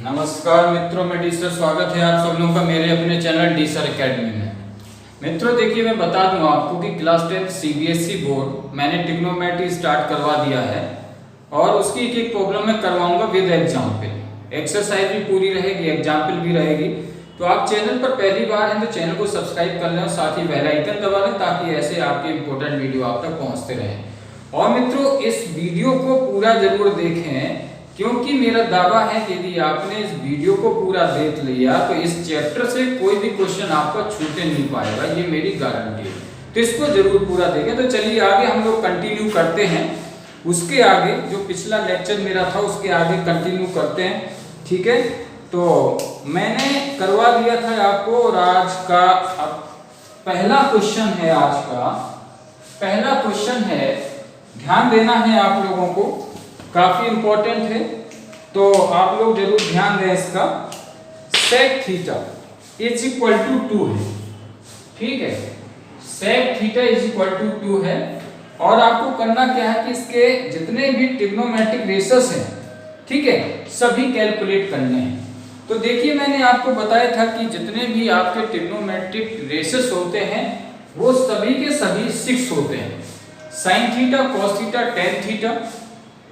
नमस्कार मित्रों, मैं डी सर, स्वागत है आप सब लोगों का मेरे अपने चैनल डी सर अकेडमी में। मित्रों देखिए, मैं बता दूं आपको कि क्लास 10 सीबीएसई बोर्ड मैंने ट्रिग्नोमेट्री स्टार्ट करवा दिया है और उसकी एक प्रॉब्लम मैं करवाऊंगा विद एग्जाम्पल। एक्सरसाइज भी पूरी रहेगी, एग्जाम्पल भी रहेगी। तो आप चैनल पर पहली बार हैं तो चैनल को सब्सक्राइब कर लें और साथ ही बेल आइकन दबा लें ताकि ऐसे आपके इंपॉर्टेंट वीडियो आप तक पहुँचते रहें। और मित्रों इस वीडियो को पूरा जरूर देखें, क्योंकि मेरा दावा है कि यदि आपने इस वीडियो को पूरा देख लिया तो इस चैप्टर से कोई भी क्वेश्चन आपका छूटे नहीं पाएगा, ये मेरी गारंटी है। तो इसको जरूर पूरा देखें। तो चलिए आगे हम लोग कंटिन्यू करते हैं। उसके आगे जो पिछला लेक्चर मेरा था उसके आगे कंटिन्यू करते हैं, ठीक है। तो मैंने करवा दिया था आपको, और आज का पहला क्वेश्चन है, आज का पहला क्वेश्चन है, ध्यान देना है आप लोगों को, काफी इंपॉर्टेंट है तो आप लोग जरूर ध्यान दें इसका। Sec theta is equal to 2 है, ठीक है। Sec theta is equal to 2 है और आपको करना क्या है कि इसके जितने भी ट्रिग्नोमेट्रिक रेशेस हैं, ठीक है, सभी कैलकुलेट करने हैं। तो देखिए मैंने आपको बताया था कि जितने भी आपके ट्रिग्नोमेट्रिक रेशेस होते हैं वो सभी के सभी 6 होते हैं। Sine theta, cos theta, tan theta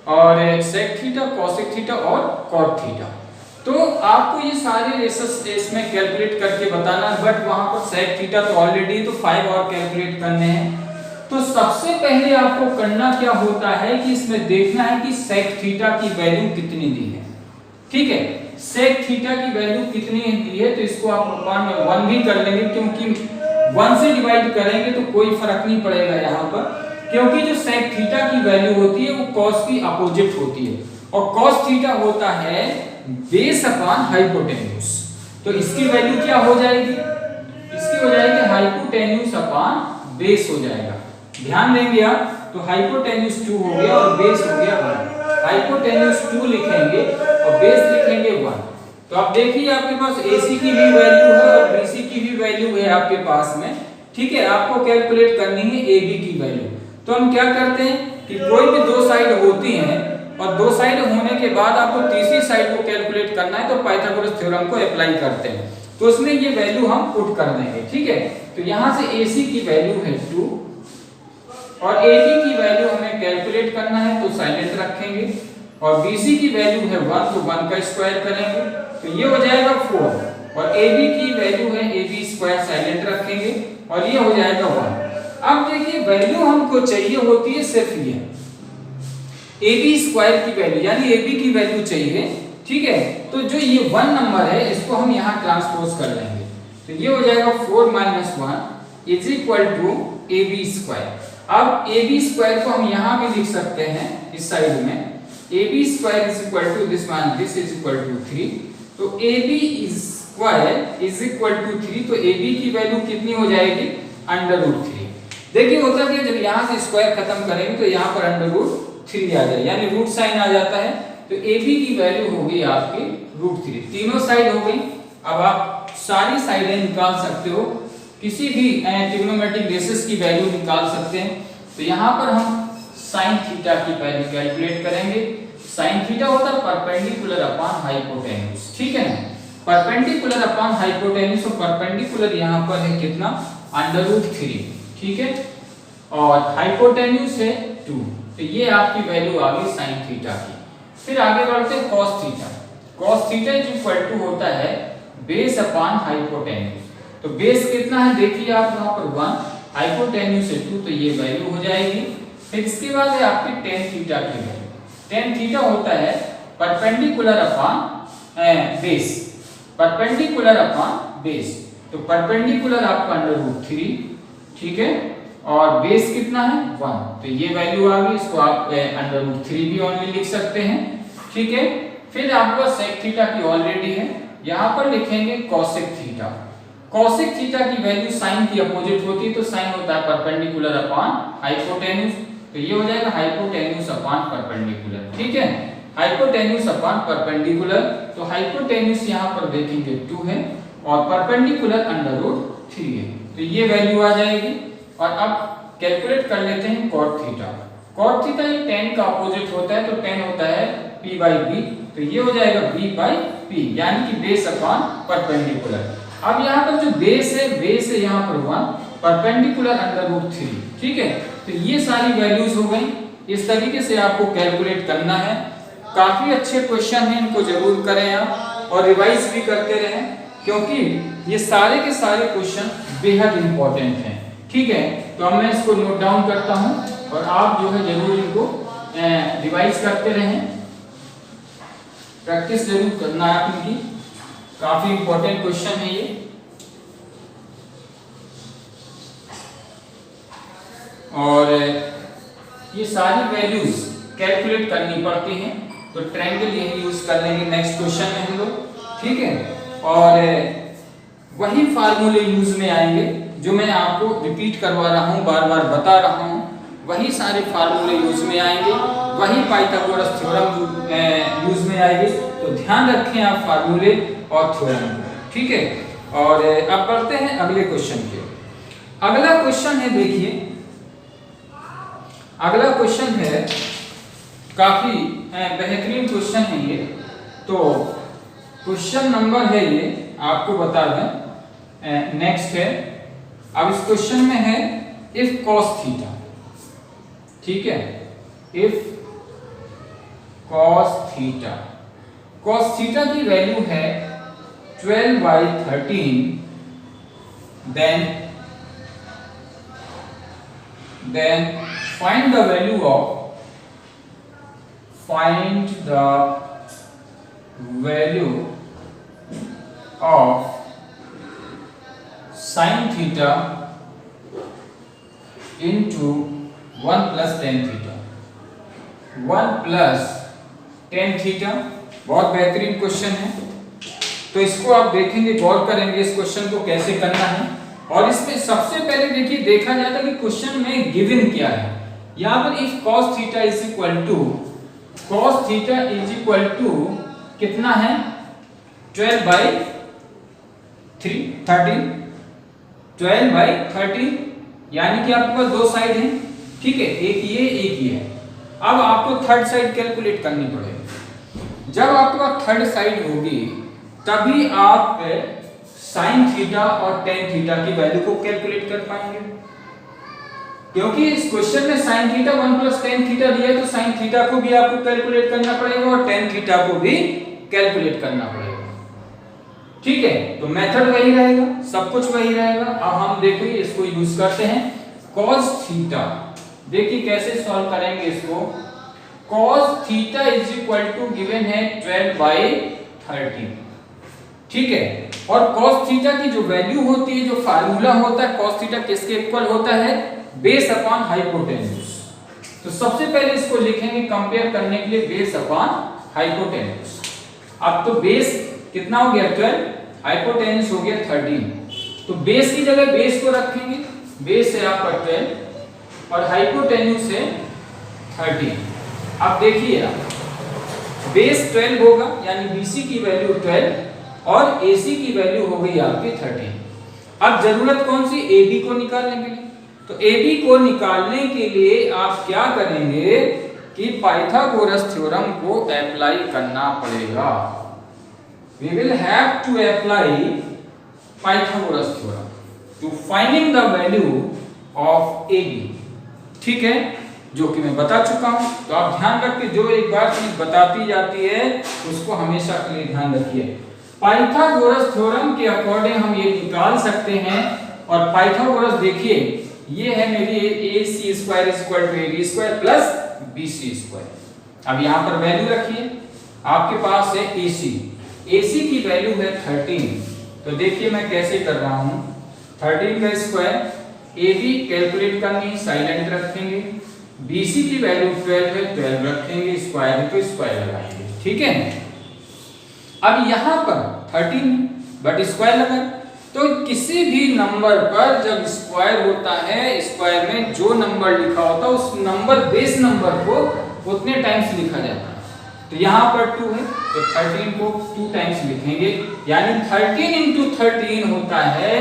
और सेक थीटा, कॉसेक थीटा और कॉट थीटा। तो आपको ये सारे रेशेस इसमें कैलकुलेट करके बताना है, बट वहां पर सेक थीटा तो ऑलरेडी, तो 5 और कैलकुलेट करने हैं। तो सबसे पहले आपको करना क्या होता है कि इसमें देखना है कि सेक थीटा की वैल्यू कितनी दी है, ठीक है। सेक थीटा की वैल्यू कितनी दी है तो इसको आप अपान में 1 भी कर लेंगे, क्योंकि 1 से डिवाइड करेंगे तो कोई फर्क नहीं पड़ेगा यहाँ पर, क्योंकि जो सेक थीटा की वैल्यू होती है वो कॉस की अपोजिट होती है और कॉस थीटा होता है बेस अपॉन हाइपोटेन्यूज। तो इसकी वैल्यू क्या हो जाएगी, इसकी हो जाएगी हाइपोटेन्यूज अपॉन बेस हो जाएगा। ध्यान देंगे आप, तो हाइपोटेन्यूज 2 हो गया और बेस हो गया 1। हाइपोटेन्यूज 2 लिखेंगे और बेस लिखेंगे 1। तो आप देखिए आपके पास AC की भी वैल्यू है और BC की भी वैल्यू है आपके पास में, ठीक है। आपको कैलकुलेट करनी है AB की वैल्यू। तो हम क्या करते हैं कि कोई भी 2 साइड होती हैं और 2 साइड होने के बाद आपको तीसरी साइड को कैलकुलेट करना है, तो पाइथागोरस थ्योरम को अप्लाई करते हैं। तो उसमें ये वैल्यू हम पुट कर देंगे, ठीक है। तो यहां से AC की वैल्यू है 2 और AB की वैल्यू हमें कैलकुलेट करना है, तो साइलेंट रखेंगे, और BC की वैल्यू है 1, तो 1 का स्क्वायर करेंगे तो ये हो जाएगा 4, और AB की वैल्यू है AB स्क्वायर, साइलेंट रखेंगे और ये हो जाएगा 1। अब देखिए वैल्यू हमको चाहिए होती है सिर्फ ये AB स्क्वायर की वैल्यू, यानी AB की वैल्यू चाहिए, ठीक है। तो जो ये 1 नंबर है इसको हम यहाँ ट्रांसपोज कर लेंगे, तो ये हो जाएगा 4 - 1 is equal to AB square. अब AB स्क्वायर को हम यहाँ भी लिख सकते हैं इस साइड में, AB square is equal to this one, this is equal to 3। तो AB square is equal to 3, तो AB की वैल्यू कितनी हो जाएगी, √3। देखिए होता क्या, जब यहाँ से स्क्वायर खत्म करेंगे तो यहाँ पर √3 आ जाए, यानी रूट साइन आ जाता है। तो AB की वैल्यू हो गई आपकी √3, तीनों साइड हो गई। अब आप सारी साइडें निकाल सकते हो, किसी भी ट्रिग्नोमेट्रिक रेशेस की वैल्यू निकाल सकते हैं। तो यहाँ पर हम साइन थीटा की वैल्यू कैलकुलेट करेंगे। साइन थीटा होता है परपेंडिकुलर अपॉन हाइपोटेन्यूज, ठीक है ना, परपेंडिकुलर अपॉन हाइपोटेन्यूज। और परपेंडिकुलर यहाँ पर है कितना, √3, ठीक है, और हाइपोटेन्यूज है 2। तो ये आपकी वैल्यू आ गई साइन थीटा की। फिर आगे बढ़ते हैं cos theta. Cos theta is equal to होता है बेस अपॉन हाइपोटेन्यूज। तो बेस कितना है देखिए आप यहाँ पर 1, हाइपोटेन्यूज है 2, तो ये वैल्यू हो जाएगी। फिर इसके बाद है आपकी टेन थीटा की वैल्यू। टेन थीटा होता है perpendicular upon base, perpendicular upon base. तो परपेंडिकुलर आपका √3, ठीक है, और बेस कितना है 1, तो ये वैल्यू आ गई। इसको आप √3 भी ओनली लिख सकते हैं, ठीक है। फिर आपका सेक थीटा की ऑलरेडी है, यहाँ पर लिखेंगे कॉसेक थीटा। कॉसेक थीटा की वैल्यू साइन की अपोजिट होती है, तो साइन होता है परपेंडिकुलर अपॉन हाइपोटेन्यूज, तो ये हो जाएगा हाइपोटेन्यूज अपॉन परपेंडिकुलर, ठीक है, हाइपोटेन्यूज अपॉन परपेंडिकुलर। तो हाइपोटेन्यूज यहाँ पर देखेंगे 2 है और परपेंडिकुलर √3 है, तो ये वैल्यू आ जाएगी। और अब कैलकुलेट कर लेते हैं कॉट थीटा। कॉट थीटा ये tan का अपोजिट होता है, तो tan होता है P/B तो ये हो जाएगा b बाई p, यानी कि बेस अपॉन परपेंडिकुलर। अब यहाँ पर जो बेस है यहाँ पर 1, परपेंडिकुलर √3, ठीक है। तो ये सारी वैल्यूज हो गई। इस तरीके से आपको कैलकुलेट करना है। काफी अच्छे क्वेश्चन हैं, इनको जरूर करें आप और रिवाइज भी करते रहें, क्योंकि ये सारे के सारे क्वेश्चन बेहद इंपॉर्टेंट हैं, ठीक है। तो अब मैं इसको नोट डाउन करता हूं और आप जो है जरूर इनको रिवाइज करते रहें, प्रैक्टिस जरूर करना है आप इनकी। काफी इंपॉर्टेंट क्वेश्चन है ये। और ये सारी वैल्यूज कैलकुलेट करनी पड़ती हैं, तो ट्रायंगल यही यूज कर लेंगे नेक्स्ट क्वेश्चन में हम लोग, ठीक है। और वही फार्मूले यूज में आएंगे जो मैं आपको रिपीट करवा रहा हूँ, बार बार बता रहा हूँ। वही सारे फार्मूले यूज में आएंगे, वही पाइथागोरस थ्योरम यूज में आएंगे। तो ध्यान रखें आप फार्मूले और थ्योरम को, ठीक है। और अब बढ़ते हैं अगले क्वेश्चन के। अगला क्वेश्चन है, देखिए अगला क्वेश्चन है, काफी बेहतरीन क्वेश्चन है ये। तो क्वेश्चन नंबर है ये, आपको बता दें, नेक्स्ट है। अब इस क्वेश्चन में है इफ cos थीटा, ठीक है, इफ cos थीटा की वैल्यू है 12/13, then find the value of sin theta into 1 plus tan theta। 1 plus tan theta बहुत बेहतरीन क्वेश्चन है। तो इसको आप देखेंगे, गौर करेंगे इस क्वेश्चन को कैसे करना है। और इसमें सबसे पहले देखिए, देखा जाता है कि क्वेश्चन में गिवन क्या है। यहाँ पर if cos theta is equal to कितना है, 12/13, यानी कि आपके पास दो साइड हैं, ठीक है, एक ये है। अब आपको थर्ड साइड कैलकुलेट करनी पड़ेगी। जब आपके पास थर्ड साइड होगी तभी आप साइन थीटा और टेन थीटा की वैल्यू को कैलकुलेट कर पाएंगे, क्योंकि इस क्वेश्चन में sine theta 1 plus tan theta दिया है, तो साइन थीटा को भी आपको कैलकुलेट करना पड़ेगा और टेन थीटा को भी कैलकुलेट करना पड़ेगा, ठीक है। तो मेथड वही रहेगा, सब कुछ वही रहेगा। अब हम देखिए इसको यूज करते हैं। cos थीटा, देखिए कैसे सॉल्व करेंगे इसको। cos theta is equal to given है 12/13, ठीक है। और cos थीटा की जो वैल्यू होती है, जो फार्मूला होता है, cos थीटा किसके इक्वल होता है, बेस अपॉन हाइपोटेन्यूज। तो सबसे पहले इसको लिखेंगे कंपेयर करने के लिए, बेस अपॉन हाइपोटेन्यूज। अब तो बेस कितना हो गया 12, हाइपोटेन्यूज हो गया 13। तो बेस की जगह बेस को रखेंगे, बेस है आपका 12 और हाइपोटेन्यूज है 13। अब देखिए बेस 12 होगा, यानी BC की वैल्यू 12 और AC की वैल्यू हो गई आपकी 13। अब जरूरत कौन सी, AB को निकालने के लिए। तो AB को निकालने के लिए आप क्या करेंगे कि पाइथागोरस थ्योरम को अप्लाई करना पड़ेगा। We will have to apply Pythagoras theorem to finding the value of AB, ठीक है, जो कि मैं बता चुका हूं। तो आप ध्यान रखिए, जो एक बार चीज बताती जाती है उसको हमेशा के लिए ध्यान रखिए। पाइथागोरस थ्योरम के अकॉर्डिंग हम ये निकाल सकते हैं। और पाइथागोरस देखिए, ये है मेरी AC² = AB² प्लस BC²। अब यहां पर वैल्यू रखिए, आपके पास है AC की वैल्यू है 13। तो देखिए मैं कैसे कर रहा हूं, 13 का स्क्वायर, AB कैलकुलेट करनी, साइलेंट रखेंगे, BC की वैल्यू 12 है, 12 रखेंगे, स्क्वायर तो स्क्वायर लगाएंगे, ठीक है। अब यहां पर 13 बट स्क्वायर लगा, तो किसी भी नंबर पर जब स्क्वायर होता है, स्क्वायर में जो नंबर लिखा होता है उस नंबर बेस नंबर को उतने टाइम्स लिखा जाता है। तो यहाँ पर 2 है, तो 13 को 2 टाइम्स लिखेंगे, यानी 13 into 13 होता है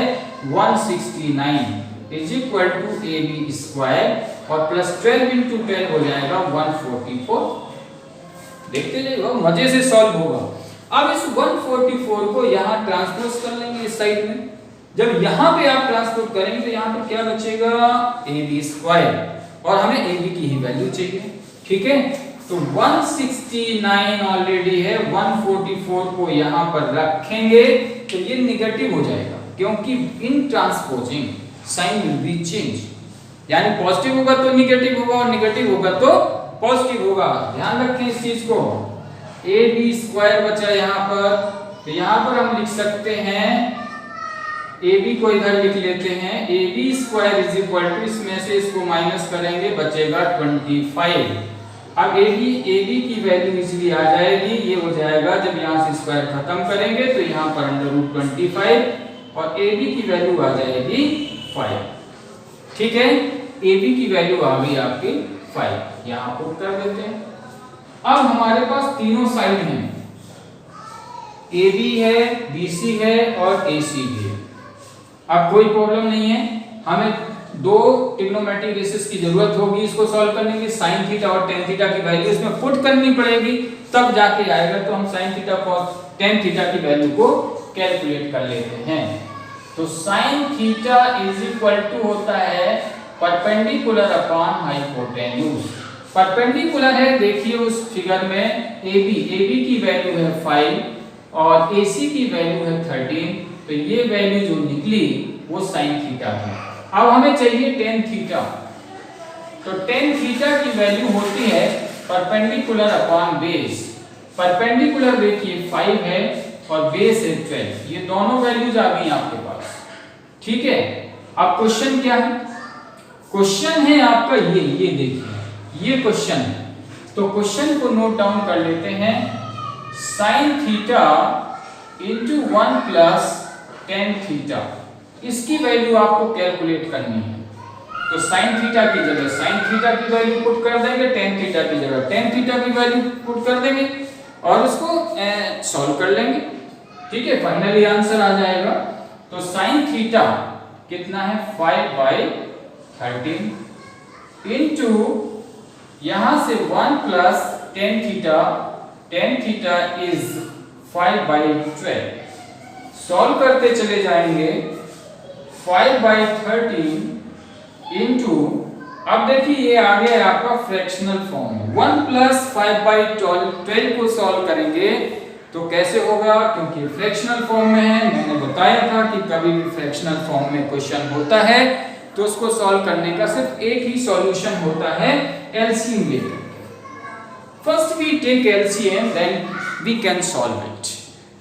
169 इज इक्वल टू AB² और प्लस 12 into 12 हो जाएगा 144। देखते जाइए, मजे से सॉल्व होगा। अब इस 144 को यहाँ ट्रांसपोज कर लेंगे इस साइड में। जब यहाँ पे आप ट्रांसपोज करेंगे तो यहाँ पर क्या बचेगा, AB² और हमें AB की ही वैल्यू चाहिए। ठीक है, तो 169 ऑलरेडी है, 144 को यहाँ पर रखेंगे तो ये निगेटिव हो जाएगा, क्योंकि in transposing sign will be change, यानी पॉजिटिव होगा तो निगेटिव होगा और निगेटिव होगा तो पॉजिटिव होगा। ध्यान रखें इस चीज को। AB² बचा यहाँ पर, तो यहाँ पर हम लिख सकते हैं, AB को इधर लिख लेते हैं, AB² इसमें से इसको माइनस करेंगे, बचेगा 25। अब AB की वैल्यू इजीली आ जाएगी, ये हो जाएगा जब यहाँ से स्क्वायर खत्म करेंगे तो यहाँ पर √25 और AB की वैल्यू आ जाएगी 5। ठीक है, AB की वैल्यू आ गई आपकी 5, यहाँ पुट कर देते हैं। अब हमारे पास तीनों साइड हैं, AB है, BC है और AC भी है। अब कोई प्रॉब्लम नहीं है, हमें दो ट्रिग्नोमेट्रिक रेशियोज की जरूरत होगी इसको सॉल्व करने की। sin थीटा और tan थीटा की वैल्यू इसमें पुट करनी पड़ेगी, तब जाके आएगा। तो हम sin थीटा और tan थीटा की वैल्यू को कैलकुलेट कर लेते हैं। तो sin theta is equal to होता है परपेंडिकुलर अपॉन हाइपोटेन्यूज। परपेंडिकुलर है, देखिए उस फिगर में AB की वैल्यू है 5 और AC की वैल्यू है 13, तो ये वैल्यू जो निकली वो sin थीटा है। अब हमें चाहिए tan थीटा, तो tan थीटा की वैल्यू होती है परपेंडिकुलर अपॉन बेस। परपेंडिकुलर देखिए 5 है और बेस है 12, ये दोनों वैल्यूज आ गई आपके पास। ठीक है, अब क्वेश्चन क्या है, क्वेश्चन है आपका ये देखिए, ये क्वेश्चन है। तो क्वेश्चन को नोट डाउन कर लेते हैं, sin theta into 1 plus tan theta, इसकी वैल्यू आपको कैलकुलेट करनी है। तो sin थीटा की जगह sin थीटा की वैल्यू पुट कर देंगे, tan थीटा की जगह tan थीटा की वैल्यू पुट कर देंगे और उसको सॉल्व कर लेंगे। ठीक है, फाइनली आंसर आ जाएगा। तो sin थीटा कितना है 5/13 इनटू यहां से 1 plus tan theta is 5/12। Solve करते चले जाएंगे, 5/13 इनटू, अब देखिए ये आ गया आपका फ्रैक्शनल फॉर्म में। 1 प्लस 5/12 को सॉल्व करेंगे तो कैसे होगा, क्योंकि फ्रैक्शनल फॉर्म में है। मैंने बताया था कि कभी भी फ्रैक्शनल फॉर्म में क्वेश्चन होता है तो उसको सॉल्व करने का सिर्फ एक ही सॉल्यूशन होता है, एलसीएम लेकर। First we take LCM, then we can solve it.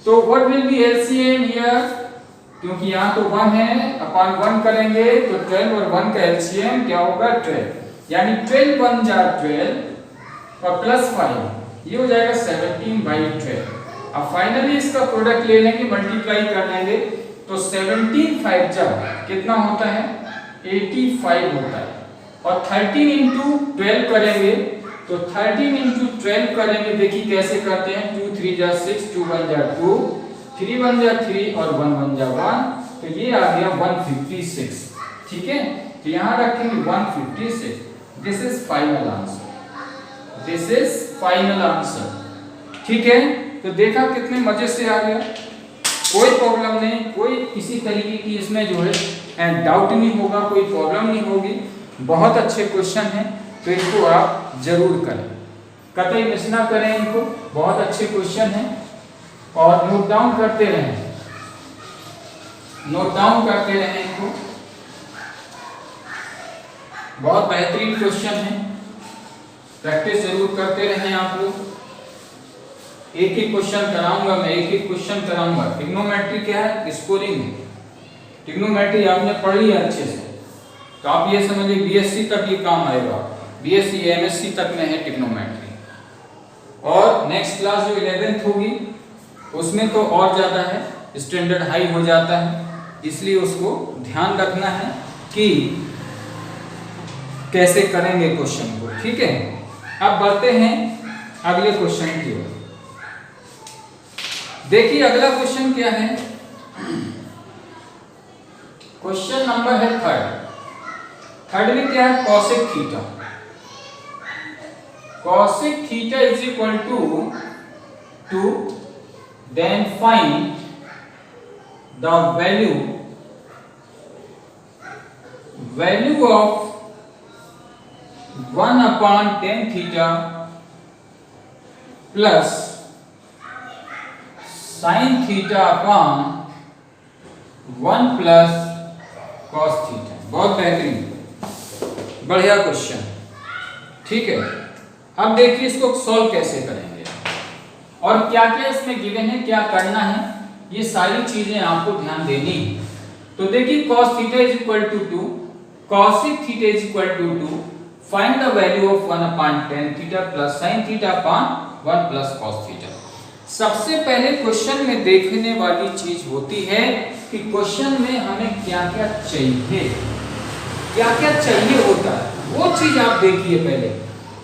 तो what will be LCM here, क्योंकि यहाँ तो 1 है, अपॉन 1 करेंगे तो 12 और 1 का एलसीएम क्या होगा 12, यानी 12 1 जा 12 और प्लस 5 ये हो जाएगा 17/12। अब फाइनली इसका प्रोडक्ट ले लेंगे, मल्टीप्लाई कर लेंगे तो 17 5 जा कितना होता है 85 होता है, और 13 इंटू 12 करेंगे तो 13 इंटू 12 करेंगे, देखिए कैसे करते हैं, 2 3 जा 6, 2 1 जा 2, 3 1 जा 3 और 1 1 जा 1, तो ये आ गया 156। ठीक है, तो यहाँ रखेंगे 156। This is final answer, this is final answer. ठीक है, तो देखा कितने मजे से आ गया, कोई प्रॉब्लम नहीं, कोई किसी तरीके की इसमें जो है डाउट नहीं होगा, कोई प्रॉब्लम नहीं होगी। बहुत अच्छे क्वेश्चन हैं, तो इसको आप जरूर करें, कतई मिस ना करें इनको, बहुत अच्छे क्वेश्चन हैं। और नोट डाउन करते रहें, नोट डाउन करते रहें इनको, बहुत बेहतरीन क्वेश्चन है, प्रैक्टिस जरूर करते रहें आप लोग। एक ही क्वेश्चन कराऊंगा मैं, एक ही क्वेश्चन कराऊंगा। ट्रिग्नोमेट्री क्या है, स्कोरिंग है। ट्रिग्नोमेट्री आपने पढ़ लिया अच्छे से, तो आप ये समझिए बीएससी तक ये काम आएगा, बीएससी एमएससी तक में है ट्रिग्नोमेट्री। और नेक्स्ट क्लास जो 11th होगी उसमें तो और ज़्यादा है, स्टैंडर्ड हाई हो जाता है, इसलिए उसको ध्यान रखना है कि कैसे करेंगे क्वेश्चन को। ठीक है, अब बढ़ते हैं अगले क्वेश्चन की ओर। देखिए अगला क्वेश्चन क्या है, क्वेश्चन नंबर है थर्ड। थर्ड में क्या है, cosec theta. cosec theta is equal to 2, then find the value of 1 upon tan theta plus sin theta upon 1 plus cos theta। बहुत बेहतरीन, बढ़िया क्वेश्चन। ठीक है, अब देखिए इसको सॉल्व कैसे करेंगे और क्या क्या इसमें गिवन है, क्या करना है, ये सारी चीजें आपको ध्यान देनी है। तो देखिए cos theta is equal to 2, cosec theta is equal to 2, find the value of 1 upon tan theta plus sin theta upon 1 plus cos theta। सबसे पहले क्वेश्चन में देखने वाली चीज होती है कि क्वेश्चन में हमें क्या क्या चाहिए, क्या क्या चाहिए होता है, वो चीज आप देखिए पहले।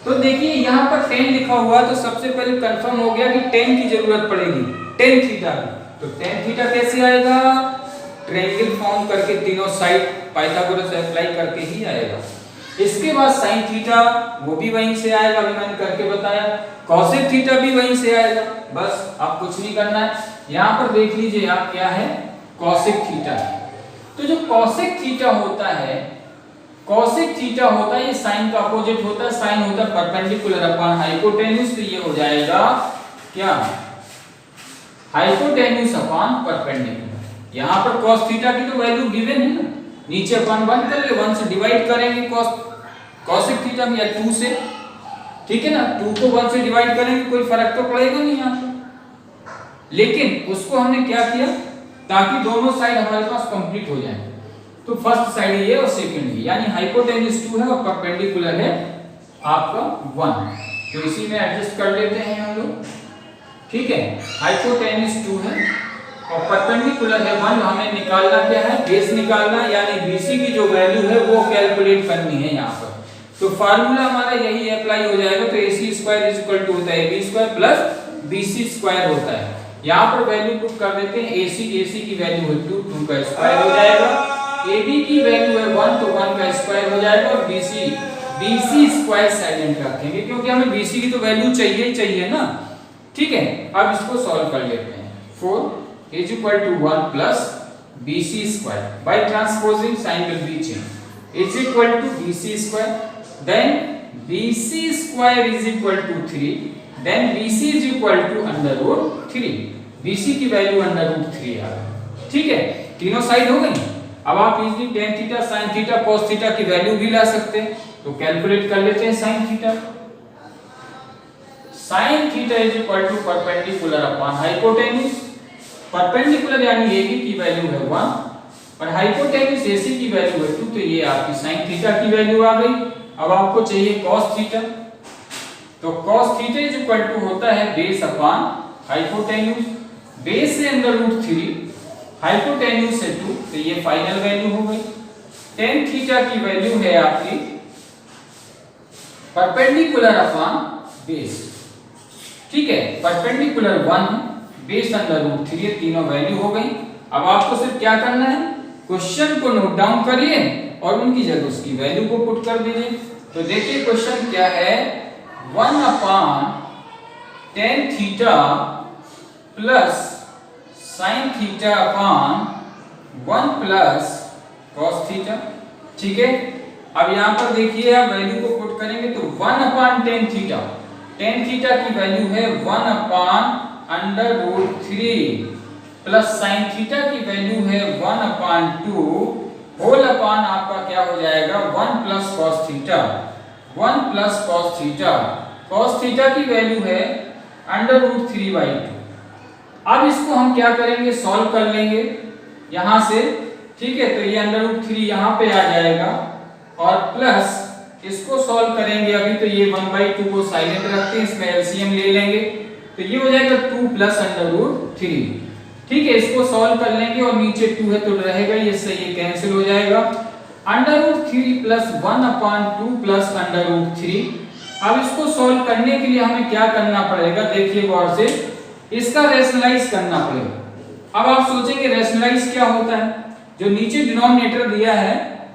तो देखिए यहाँ पर tan लिखा हुआ है, तो सबसे पहले कंफर्म हो गया कि tan की जरूरत पड़ेगी, tan थीटा की। तो tan थीटा कैसे आएगा, ट्रायंगल फॉर्म करके तीनों साइड पाइथागोरस अप्लाई करके ही आएगा। इसके बाद sin थीटा वो भी वहीं से आएगा, अभी मैंने करके बताया। cosec थीटा भी वहीं से आएगा, बस आप कुछ नहीं करना है। यहाँ पर देख लीजिए आप क्या है, cosec थीटा। तो जो cosec थीटा होता है, cosec थीटा होता है, ये sin का अपोजिट होता है, sin होता है परपेंडिकुलर अपॉन हाइपोटेन्यूज। तो ये हो जाएगा क्या, हाइपोटेन्यूज अपॉन परपेंडिकुलर। यहाँ पर cos थीटा की तो वैल्यू गिवन है ना, नीचे अपन 1 कर ले, 1 से डिवाइड करेंगे cosec थीटा में, या 2 से, ठीक है ना। 2 को 1 से डिवाइड करेंगे, कोई फर्क तो पड़ेगा नहीं यहाँ पे। लेकिन उसको हमने क्या किया, ताकि दोनों साइड हमारे पास कंप्लीट हो जाए। तो फर्स्ट साइड ये और सेकंड ये, यानी हाइपोटेन्यूज 2 है और परपेंडिकुलर है आपका 1। तो इसी में एडजस्ट कर लेते हैं हम लोग, ठीक है। हाइपोटेन्यूज 2 है और परपेंडिकुलर है 1। हमें निकालना क्या है, बेस निकालना, यानी BC की जो वैल्यू है वो कैलकुलेट करनी है यहाँ पर। तो फार्मूला हमारा यही अप्लाई हो जाएगा। तो AC square is equal to होता है AB square plus BC square होता है। यहाँ पर वैल्यू पुट कर देते हैं, AC की वैल्यू है 2 का स्क्वायर हो जाएगा, AB की वैल्यू है 1 तो 1 का स्क्वायर हो जाएगा, और BC स्क्वायर साइलेंट रखेंगे क्योंकि हमें BC की तो वैल्यू चाहिए ही चाहिए ना, ठीक है। अब इसको सॉल्व कर लेते हैं। 4 is equal to 1 plus BC square, by transposing sign will be change, is equal to BC square, then BC square is equal to 3, then BC is equal to under root 3। BC की value under root 3 आ गई, ठीक है। तीनों side हो गई। अब आप easily tan theta, sin theta, cos theta की वैल्यू भी ला सकते हैं। तो कैलकुलेट कर लेते हैं sin theta. sin theta is equal to perpendicular upon hypotenuse. Perpendicular यानी AB की वैल्यू है 1 और हाइपोटेन्यूज AC की वैल्यू है 2। तो ये आपकी sin थीटा की वैल्यू आ गई। अब आपको चाहिए cos थीटा। तो cos theta is equal to होता है बेस अपॉन हाइपोटेन्यूज। बेस से अंडर रूट 3, हाइपोटेन्यूज से 2, तो ये फाइनल वैल्यू हो गई। tan थीटा की वैल्यू है आपकी परपेंडिकुलर अपॉन बेस, ठीक है। परपेंडिकुलर 1 है, बेस अंडर रूट 3, तीनों वैल्यू हो गई। अब आपको सिर्फ क्या करना है, क्वेश्चन को नोट डाउन करिए और उनकी जगह उसकी वैल्यू को पुट कर दीजिए। तो देखिए क्वेश्चन क्या है, 1 upon tan theta plus sin theta upon 1 plus cos theta, ठीक है। अब यहाँ पर देखिए आप वैल्यू को पुट करेंगे तो 1 upon tan theta, tan theta की वैल्यू है 1 upon under root 3 plus sin theta की वैल्यू है 1 अपॉन 2 होल अपॉन आपका क्या हो जाएगा 1 plus cos theta, 1 plus cos theta. cos theta की वैल्यू है अंडर रूट 3/2। अब इसको हम क्या करेंगे, सॉल्व कर लेंगे यहाँ से, ठीक है। तो ये अंडर रूट 3 यहाँ पे आ जाएगा और प्लस इसको सॉल्व करेंगे अभी। तो ये 1/2 को साइलेंट रखते हैं, इसमें एलसीएम ले लेंगे। तो ये हो जाएगा 2 प्लस अंडर रूट 3, ठीक है। इसको सॉल्व कर लेंगे और नीचे 2 है तो रहेगा, ये सही है, कैंसिल हो जाएगा। Under root 3 plus 1 upon 2 plus under root 3। अब इसको सॉल्व करने के लिए हमें क्या करना पड़ेगा, देखिए गौर से, इसका रैशनलाइज करना पड़ेगा। अब आप सोचेंगे रैशनलाइज क्या होता है, जो नीचे डिनोमिनेटर दिया है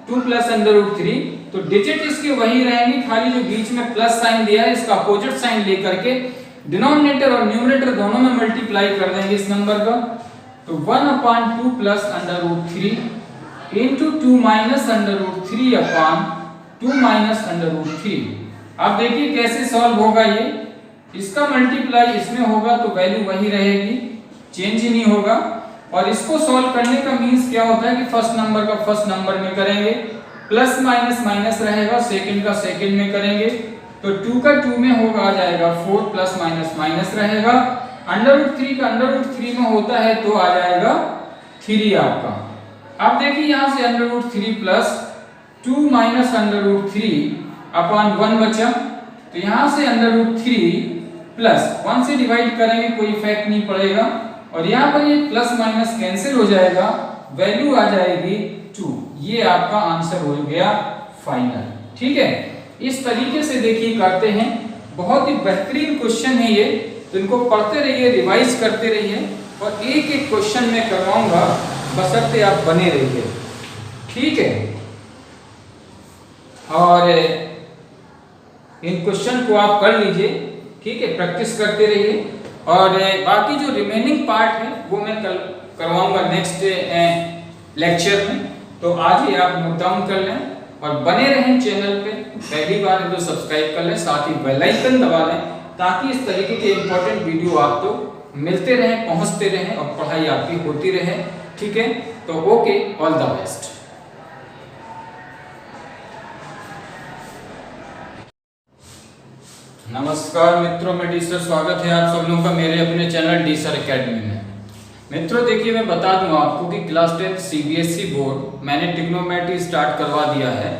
2 प्लस अंडर रूट 3, तो डिजिट इसके वही रहेंगे, खाली जो बीच में प्लस साइन दिया है इसका अपोजिट साइन लेकर के डिनोमिनेटर और न्यूमरेटर दोनों में मल्टीप्लाई कर देंगे इस नंबर का। तो 1/2 plus √3 into 2 minus √3 upon 2 minus √3। अब देखिए कैसे सॉल्व होगा ये, इसका मल्टीप्लाई इसमें होगा तो वैल्यू वही रहेगी, चेंज ही नहीं होगा। और इसको सॉल्व करने का मींस क्या होता है कि फर्स्ट नंबर का फर्स्ट नंबर में करेंगे, प्लस माइनस माइनस रहेगा, सेकंड का सेकंड में करेंगे, तो 2 का 2 में होगा आ जाएगा 4 प्लस माइनस माइनस रहेगा, √3 का √3 में होता है तो आ जाएगा 3 आपका। अब देखिए यहां से √3 प्लस 2 माइनस √3 अपॉन 1 बचा, तो यहां से √3 प्लस 1 से डिवाइड करेंगे कोई इफेक्ट नहीं पड़ेगा, और यहाँ पर ये प्लस माइनस कैंसिल हो जाएगा, वैल्यू आ जाएगी 2। ये आपका आंसर हो गया फाइनल। ठीक है, इस तरीके से देखिए करते हैं, बहुत ही बेहतरीन क्वेश्चन है ये, तो इनको पढ़ते रहिए, रिवाइज करते रहिए, और एक एक क्वेश्चन मैं करवाऊंगा, बशर्ते आप बने रहिए। ठीक है, और इन क्वेश्चन को आप कर लीजिए, ठीक है, प्रैक्टिस करते रहिए, और बाकी जो रिमेनिंग पार्ट है वो मैं कल करवाऊंगा नेक्स्ट लेक्चर में। तो आज ही आप नोट डाउन कर लें और बने रहें चैनल पे, पहली बार है तो सब्सक्राइब कर लें, साथ ही बेल आइकन दबा लें, ताकि इस तरीके के इंपॉर्टेंट वीडियो आपको मिलते रहें, पहुंचते रहें और पढ़ाई आपकी होती रहे। ठीक है, तो ओके, ऑल द बेस्ट। नमस्कार मित्रों, मैं डी सर, स्वागत है आप सब लोगों का मेरे अपने चैनल डी सर एकेडमी में। मित्रों देखिए, मैं बता दूं आपको कि क्लास 10 सीबीएसई बोर्ड मैंने ट्रिग्नोमेट्री स्टार्ट करवा दिया है,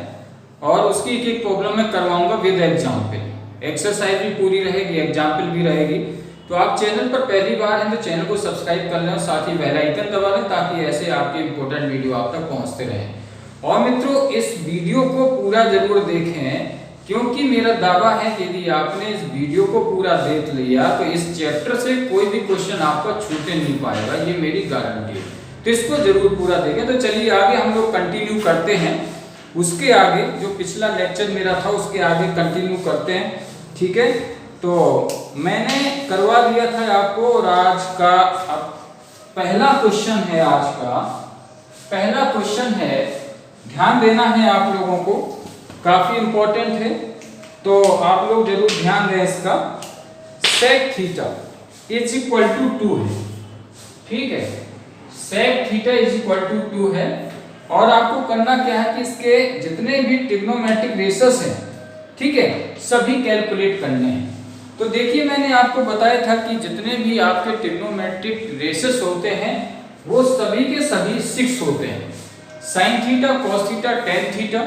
और उसकी एक एक प्रॉब्लम मैं करवाऊंगा विद एग्जाम्पल, एक्सरसाइज भी पूरी रहेगी, एग्जाम्पल भी रहेगी। तो आप चैनल पर पहली बार हैं तो चैनल को सब्सक्राइब कर लें और साथ ही बेल आइकन दबा लें, ताकि ऐसे आपके इंपॉर्टेंट वीडियो आप तक पहुंचते रहें। और मित्रों इस वीडियो को पूरा जरूर देखें, क्योंकि मेरा दावा है कि यदि आपने इस वीडियो को पूरा देख लिया तो इस चैप्टर से कोई भी क्वेश्चन आपका छूटे नहीं पाएगा, ये मेरी गारंटी है। तो इसको जरूर पूरा देखें। तो चलिए आगे हम लोग कंटिन्यू करते हैं, उसके आगे जो पिछला लेक्चर मेरा था उसके आगे कंटिन्यू करते हैं। ठीक है, तो मैंने करवा दिया था आपको, और आज का पहला क्वेश्चन है, आज का पहला क्वेश्चन है, ध्यान देना है आप लोगों को, काफी इंपॉर्टेंट है, तो आप लोग जरूर ध्यान दें इसका। sec theta is equal to 2 है, ठीक है, sec theta is equal to 2 है, और आपको करना क्या है कि इसके जितने भी ट्रिग्नोमेट्रिक रेशेस हैं, ठीक है, सभी कैलकुलेट करने हैं। तो देखिए मैंने आपको बताया था कि जितने भी आपके ट्रिग्नोमेट्रिक रेशेस होते हैं वो सभी के सभी 6 होते हैं, sin theta, cos theta, tan theta,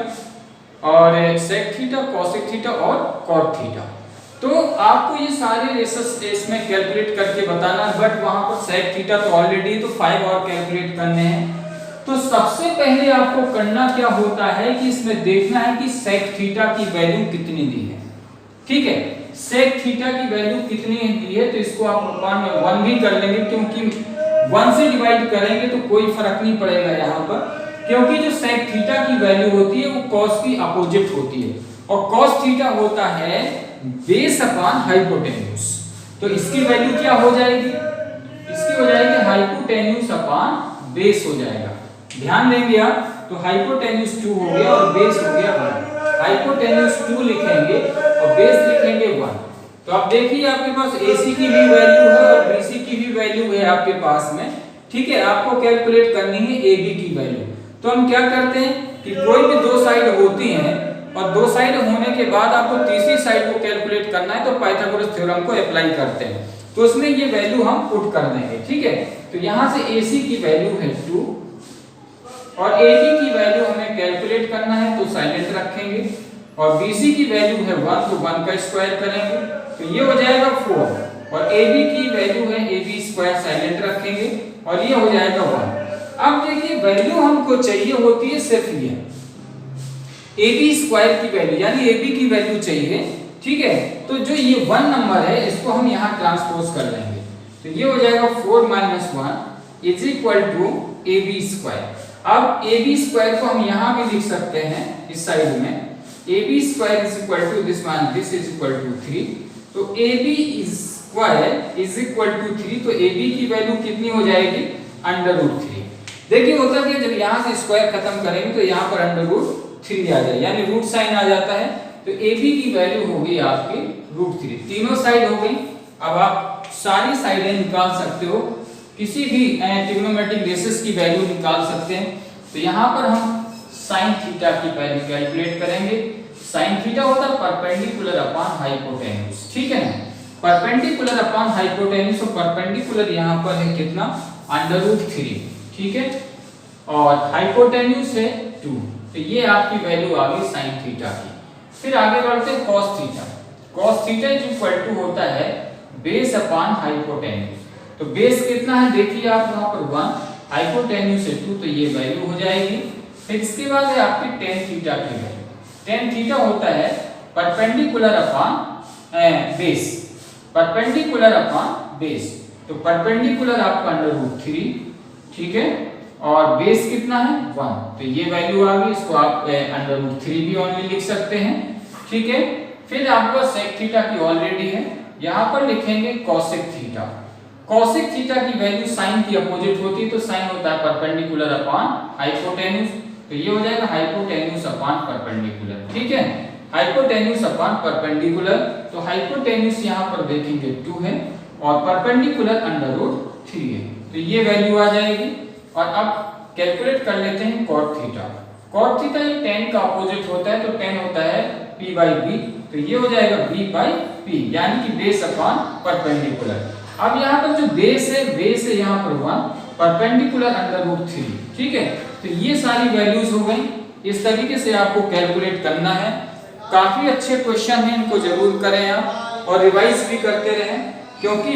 और sec थीटा, cosec थीटा और cot थीटा। तो आपको ये सारे रेशेस इसमें कैलकुलेट करके बताना, बट वहां पर sec थीटा तो ऑलरेडी, तो 5 और कैलकुलेट करने हैं। तो सबसे पहले आपको करना क्या होता है कि इसमें देखना है कि sec थीटा की वैल्यू कितनी दी है। ठीक है, sec थीटा की वैल्यू कितनी दी है, तो इसको आप ऊपर में 1 भी कर लेंगे, क्योंकि 1 से डिवाइड करेंगे तो कोई फर्क नहीं पड़ेगा यहाँ पर, क्योंकि जो sec थीटा की वैल्यू होती है वो cos की अपोजिट होती है, और cos थीटा होता है बेस अपॉन हाइपोटेन्यूज। तो इसकी वैल्यू क्या हो जाएगी, इसकी हो जाएगी हाइपोटेन्यूज अपॉन बेस हो जाएगा। ध्यान देंगे आप, तो हाइपोटेन्यूज 2 हो गया और बेस हो गया 1। हाइपोटेन्यूज 2 लिखेंगे और बेस लिखेंगे 1। तो आप देखिए आपके पास AC की भी वैल्यू है और BC की भी वैल्यू है आपके पास में। ठीक है, आपको कैलकुलेट करनी है AB की वैल्यू। तो हम क्या करते हैं कि कोई भी 2 साइड होती हैं, और 2 साइड होने के बाद आपको तीसरी साइड को कैलकुलेट करना है, तो पाइथागोरस थ्योरम को अप्लाई करते हैं, तो उसमें ये वैल्यू हम पुट कर देंगे। ठीक है, तो यहाँ से AC की वैल्यू है 2 और AB की वैल्यू हमें कैलकुलेट करना है, तो साइलेंट रखेंगे, और BC की वैल्यू है 1, तो 1 का स्क्वायर करेंगे, तो ये हो जाएगा 4, और AB की वैल्यू है AB स्क्वायर, साइलेंट रखेंगे, और ये हो जाएगा 1। अब देखिए वैल्यू हमको चाहिए होती है सिर्फ ये AB स्क्वायर की वैल्यू, यानी AB की वैल्यू चाहिए। ठीक है, तो जो ये 1 नंबर है इसको हम यहाँ ट्रांसपोज कर लेंगे, तो ये हो जाएगा 4 - 1 is equal to AB square. अब AB स्क्वायर को हम यहाँ भी लिख सकते हैं इस साइड में, AB square is equal to this one, this is equal to 3, तो AB square is equal to 3, तो AB की वैल्यू कितनी हो जाएगी? √3। देखिए होता क्या, जब यहाँ से स्क्वायर खत्म करेंगे तो यहाँ पर √3 आ जाए, यानी रूट साइन आ जाता है, तो AB की वैल्यू होगी आपकी √3। तीनों साइड हो गई। अब आप सारी साइडें निकाल सकते हो, किसी भी ट्रिग्नोमेट्रिक रेशियोज की वैल्यू निकाल सकते हैं। तो यहाँ पर हम sin थीटा की वैल्यू कैलकुलेट करेंगे। sin थीटा होता है परपेंडिकुलर अपॉन हाइपोटेन्यूज, ठीक है ना, परपेंडिकुलर अपॉन हाइपोटेन्यूज। तो परपेंडिकुलर यहाँ पर है कितना? √3, ठीक है, और हाइपोटेन्यूज है 2, तो ये आपकी वैल्यू आ गई sin थीटा की। फिर आगे बढ़ते हैं cos theta. cos theta is equal to होता है बेस अपॉन हाइपोटेन्यूज। तो बेस कितना है देखिए आप यहाँ पर 1, हाइपोटेन्यूज है 2, तो ये वैल्यू हो जाएगी। फिर इसके बाद है आपकी tan थीटा की वैल्यू। tan थीटा होता है perpendicular upon base, perpendicular upon base, तो परपेंडिकुलर आपका √3, ठीक है, और बेस कितना है? 1, तो ये वैल्यू आ गई। इसको आप √3 भी ओनली लिख सकते हैं, ठीक है। फिर आपका sec थीटा की ऑलरेडी है, यहाँ पर लिखेंगे cosec थीटा। cosec थीटा की वैल्यू sin की अपोजिट होती है, तो sin होता है परपेंडिकुलर अपॉन हाइपोटेन्यूज, तो ये हो जाएगा हाइपोटेन्यूज अपॉन परपेंडिकुलर, ठीक है, हाइपोटेन्यूज अपॉन परपेंडिकुलर। तो हाइपोटेन्यूज यहाँ पर देखेंगे 2 है और परपेंडिकुलर √3 है, तो ये वैल्यू आ जाएगी। और अब कैलकुलेट कर लेते हैं cot थीटा। cot थीटा ये tan का अपोजिट होता है, तो tan होता है p/b, तो ये हो जाएगा b/p, यानी कि बेस अपॉन परपेंडिकुलर। अब यहाँ पर जो बेस है यहाँ पर 1, परपेंडिकुलर √3, ठीक है, तो ये सारी वैल्यूज हो गई। इस तरीके से आपको कैलकुलेट करना है। काफी अच्छे क्वेश्चन हैं, इनको जरूर करें आप और रिवाइज भी करते रहें, क्योंकि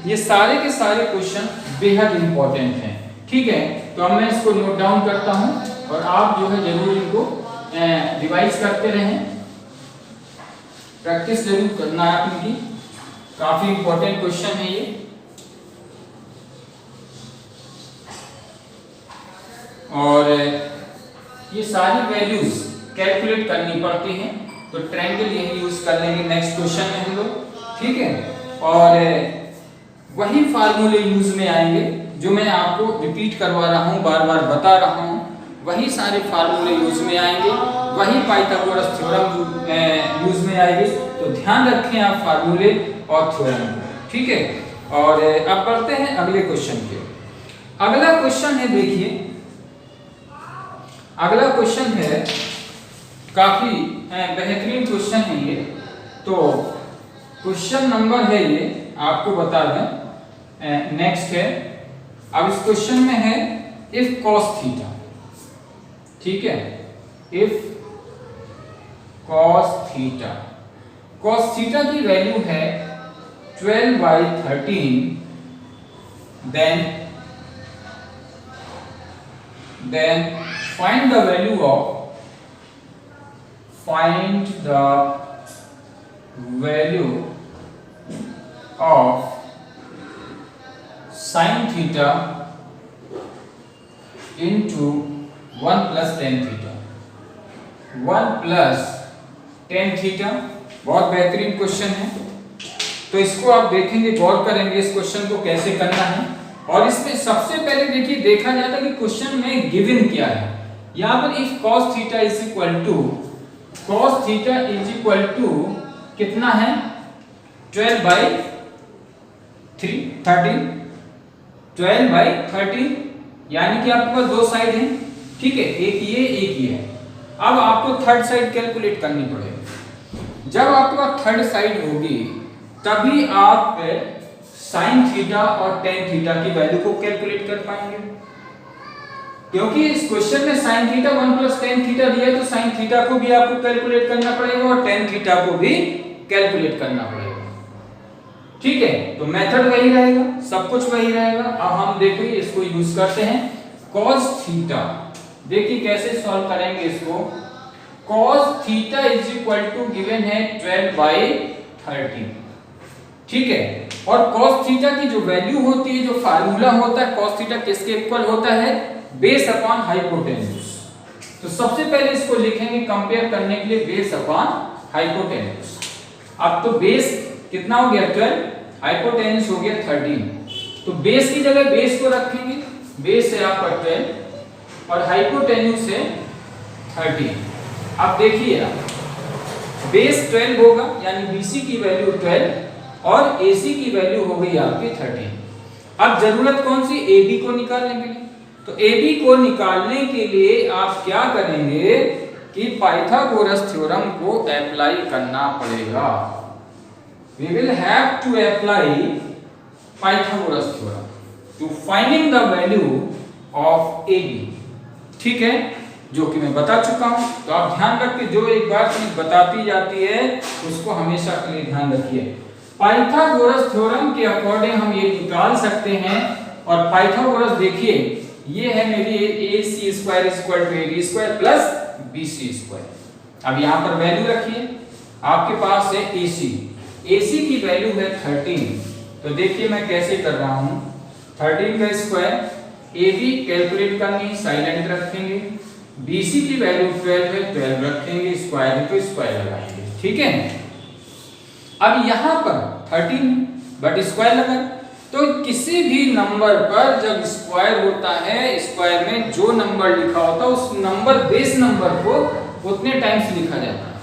ये सारे के सारे क्वेश्चन बेहद इंपॉर्टेंट हैं, ठीक है। तो अब मैं इसको नोट डाउन करता हूं और आप जो है जरूर इनको रिवाइज करते रहें, प्रैक्टिस जरूर करना है आपकी। काफी इंपॉर्टेंट क्वेश्चन है ये। और ये सारी वैल्यूज कैलकुलेट करनी पड़ती हैं, तो ट्रायंगल यही यूज कर लेंगे नेक्स्ट क्वेश्चन में हम लोग, ठीक है। और वही फार्मूले यूज में आएंगे जो मैं आपको रिपीट करवा रहा हूँ, बार बार बता रहा हूँ, वही सारे फार्मूले यूज में आएंगे, वही पाइथागोरस थ्योरम यूज में आएगी। तो ध्यान रखें आप फार्मूले और थ्योरम को, ठीक है। और अब बढ़ते हैं अगले क्वेश्चन पे। अगला क्वेश्चन है, देखिए अगला क्वेश्चन है, काफी बेहतरीन क्वेश्चन है ये। तो क्वेश्चन नंबर है ये, आपको बता दें, नेक्स्ट है। अब इस क्वेश्चन में है इफ cos थीटा, ठीक है, इफ cos थीटा की वैल्यू है 12/13, then find the value of sin theta into 1 plus tan theta। 1 plus tan theta बहुत बेहतरीन क्वेश्चन है, तो इसको आप देखेंगे, गौर करेंगे इस क्वेश्चन को कैसे करना है। और इसमें सबसे पहले देखिए देखा जाता है कि क्वेश्चन में गिवन क्या है। यहाँ पर if cos theta is equal to कितना है? 12/13, यानी कि आपके पास दो साइड हैं, ठीक है, एक ये है। अब आपको थर्ड साइड कैलकुलेट करनी पड़ेगी। जब आपके पास थर्ड साइड होगी तभी आप sin थीटा और tan थीटा की वैल्यू को कैलकुलेट कर पाएंगे, क्योंकि इस क्वेश्चन में sin theta 1 plus tan theta दिया है, तो sin थीटा को भी आपको कैलकुलेट करना पड़ेगा और tan थीटा को भी कैलकुलेट करना पड़ेगा, ठीक है। तो मेथड वही रहेगा, सब कुछ वही रहेगा। अब हम देखिए इसको यूज करते हैं cos थीटा। देखिए कैसे सॉल्व करेंगे इसको। cos theta is equal to given है 12/13, ठीक है। और cos थीटा की जो वैल्यू होती है, जो फार्मूला होता है cos थीटा किसके इक्वल होता है? Base upon hypotenuse. तो तो सबसे पहले इसको लिखेंगे कंपेयर करने के लिए बेस अपॉन हाइपोटेन्यूज। अब तो बेस कितना हो गया 12, हाइपोटेन्यूज हो गया 13। तो बेस की जगह बेस को रखेंगे, बेस है आपका 12 और हाइपोटेन्यूज है 13। अब देखिए बेस 12 होगा यानी BC की वैल्यू 12 और AC की वैल्यू हो गई आपकी 13। अब जरूरत कौन सी, AB को निकालने के लिए। तो AB को निकालने के लिए आप क्या करेंगे कि पाइथागोरस थ्योरम को अप्लाई करना पड़ेगा। We will have to apply Pythagoras theorem to finding the value of AB। ठीक है, जो कि मैं बता चुका हूं। तो आप ध्यान रखिए, जो एक बात चीज बताती जाती है उसको हमेशा के लिए ध्यान रखिए। पाइथागोरस थ्योरम के अकॉर्डिंग हम ये निकाल सकते हैं। और पाइथागोरस देखिए ये है मेरी AC² = AB² प्लस BC²। अब यहां पर वैल्यू रखिए, आपके पास है AC की वैल्यू है 13। तो देखिए मैं कैसे कर रहा हूं, 13 का स्क्वायर, AB कैलकुलेट करनी साइलेंट रखेंगे, BC की वैल्यू 12 है 12 रखेंगे, स्क्वायर तो स्क्वायर लगाएंगे। ठीक है, अब यहां पर 13 बट स्क्वायर लगा। तो किसी भी नंबर पर जब स्क्वायर होता है, स्क्वायर में जो नंबर लिखा होता है उस नंबर बेस नंबर को उतने टाइम्स लिखा जाता है।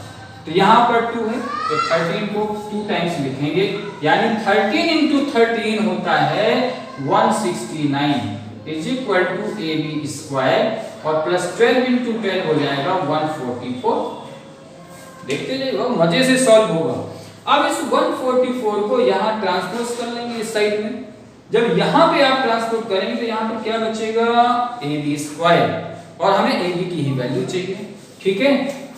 तो यहाँ पर 2 है तो 13 को 2 टाइम्स लिखेंगे, यानी 13 into 13 होता है 169 इज इक्वल टू AB² और प्लस 12 into 12 हो जाएगा 144। देखते जाइए मजे से सॉल्व होगा। अब इस 144 को यहाँ ट्रांसपोज कर लेंगे इस साइड में। जब यहाँ पे आप ट्रांसपोज करेंगे तो यहाँ पर क्या बचेगा AB² और हमें AB की ही वैल्यू चाहिए। ठीक है,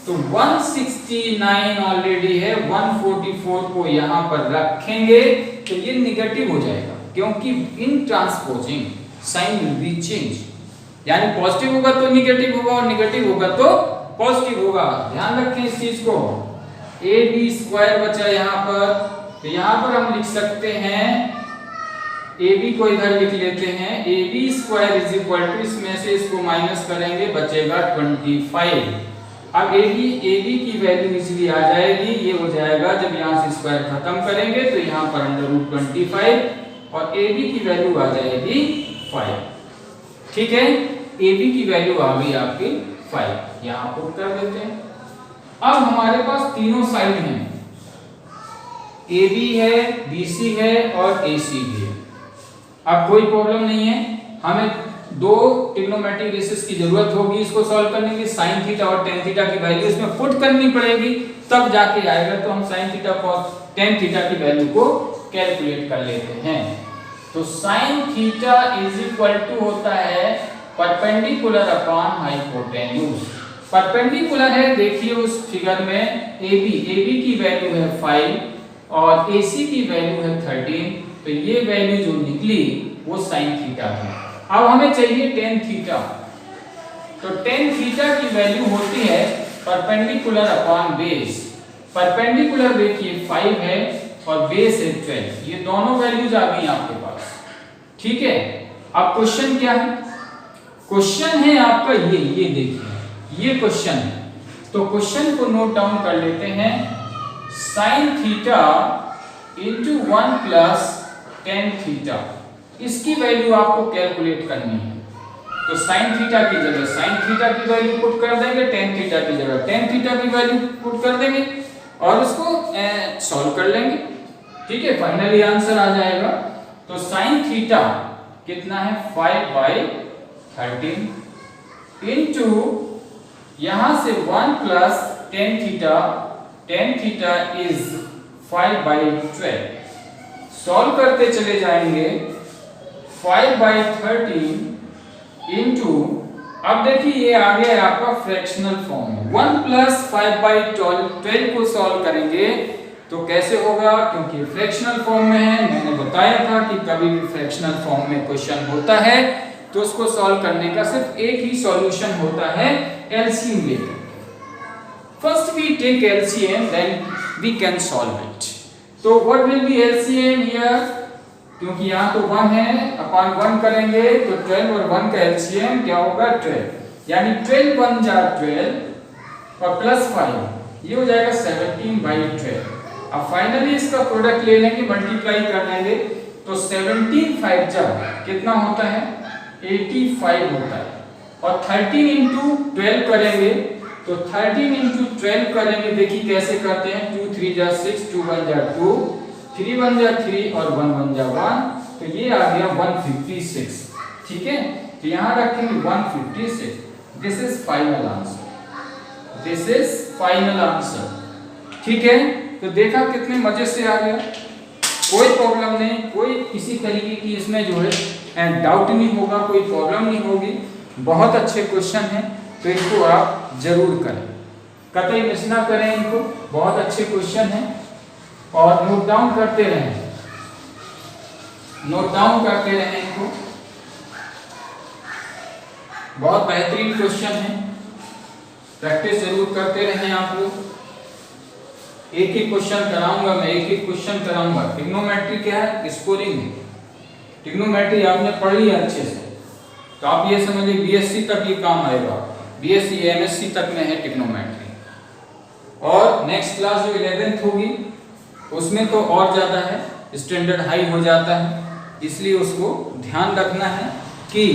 तो 169 ऑलरेडी है, 144 को यहाँ पर रखेंगे तो ये निगेटिव हो जाएगा क्योंकि in transposing sign will be change, यानी पॉजिटिव होगा तो निगेटिव होगा और निगेटिव होगा तो पॉजिटिव होगा। ध्यान रखें इस चीज को। AB² बचा यहाँ पर, तो यहाँ पर हम लिख सकते हैं AB को इधर लिख लेते हैं, AB² = इसमें से इसको माइनस करेंगे बचेगा 25। अब AB की वैल्यू इजीली आ जाएगी, ये हो जाएगा जब यहाँ से स्क्वायर खत्म करेंगे तो यहाँ पर √25 और AB की वैल्यू आ जाएगी 5। ठीक है, AB की वैल्यू आ गई आपकी 5, यहाँ पुट कर देते हैं। अब हमारे पास तीनों साइड हैं, AB है, BC है और AC भी है। अब कोई प्रॉब्लम नहीं है, हमें 2 ट्रिग्नोमेट्रिक रेशियोज की जरूरत होगी इसको सॉल्व करने के लिए। sin थीटा और tan थीटा की वैल्यू इसमें पुट करनी पड़ेगी तब जाके आएगा। तो हम sin theta cos tan theta की वैल्यू को कैलकुलेट कर लेते हैं। तो sin थीटा = होता है परपेंडिकुलर अपॉन हाइपोटेन्यूज। परपेंडिकुलर है, देखिए उस फिगर में AB की वैल्यू है 5 और AC की वैल्यू है 13। तो ये वैल्यू जो निकली वो sin थीटा है। अब हमें चाहिए tan थीटा। तो tan थीटा की वैल्यू होती है परपेंडिकुलर अपॉन बेस। परपेंडिकुलर देखिए 5 है और बेस है 12, ये दोनों वैल्यूज आ गई आपके पास। ठीक है, अब क्वेश्चन क्या है, क्वेश्चन है आपका ये देखिए ये क्वेश्चन है। तो क्वेश्चन को नोट डाउन कर लेते हैं, sin थीटा × 1 + tan थीटा, इसकी वैल्यू आपको कैलकुलेट करनी है। तो sin थीटा की जगह sin थीटा की वैल्यू पुट कर देंगे, tan थीटा की जगह tan थीटा की वैल्यू पुट कर देंगे और उसको सॉल्व कर लेंगे। ठीक है, फाइनली आंसर आ जाएगा। तो sin थीटा कितना है 5/13 * यहां से 1 + tan थीटा इज 5/12। सॉल्व करते चले जाएंगे 5/13 अब देखिए ये आ गया आपका फ्रैक्शनल फॉर्म में। 1 + 5/12 को सॉल्व करेंगे तो कैसे होगा, क्योंकि फ्रैक्शनल फॉर्म में है। मैंने बताया था कि कभी भी फ्रैक्शनल फॉर्म में क्वेश्चन होता है तो उसको सॉल्व करने का सिर्फ एक ही सॉल्यूशन होता है, एलसीएम लेकर। First we take LCM then we can solve it. तो what will be LCM here, क्योंकि यहाँ तो 1 है, अपॉन 1 करेंगे तो 12 और 1 का एलसीएम क्या होगा 12। यानी 12 1 जा 12 और प्लस 5 ये हो जाएगा 17/12। अब फाइनली इसका प्रोडक्ट ले लेंगे, मल्टीप्लाई कर लेंगे तो 17 5 जा कितना होता है 85 होता है। और 13 इंटू 12 करेंगे तो 13 इंटू 12 करेंगे, देखिए कैसे करते हैं 2 3 जा 6, 2 1 जा 2, 3 1 जा 3 और 1 1 जा 1, तो ये आ गया 156। ठीक है, तो यहाँ रखेंगे 156। This is final answer, this is final answer. ठीक है, तो देखा कितने मजे से आ गया, कोई प्रॉब्लम नहीं, कोई किसी तरीके की इसमें जो है डाउट नहीं होगा, कोई प्रॉब्लम नहीं होगी। बहुत अच्छे क्वेश्चन हैं, तो इनको आप जरूर करें, कतई मिस ना करें इनको, बहुत अच्छे क्वेश्चन हैं। और नोट डाउन करते रहें, नोट डाउन करते रहें इनको, बहुत बेहतरीन क्वेश्चन है, प्रैक्टिस जरूर करते रहें आप लोग। एक ही क्वेश्चन कराऊंगा मैं, एक ही क्वेश्चन कराऊंगा। ट्रिग्नोमेट्री क्या है, स्कोरिंग है। ट्रिग्नोमेट्री आपने पढ़ लिया अच्छे से, तो आप ये समझिए बीएससी तक ये काम आएगा, बीएससी एमएससी तक में है ट्रिग्नोमेट्री। और नेक्स्ट क्लास जो 11th होगी उसमें तो और ज्यादा है, स्टैंडर्ड हाई हो जाता है, इसलिए उसको ध्यान रखना है कि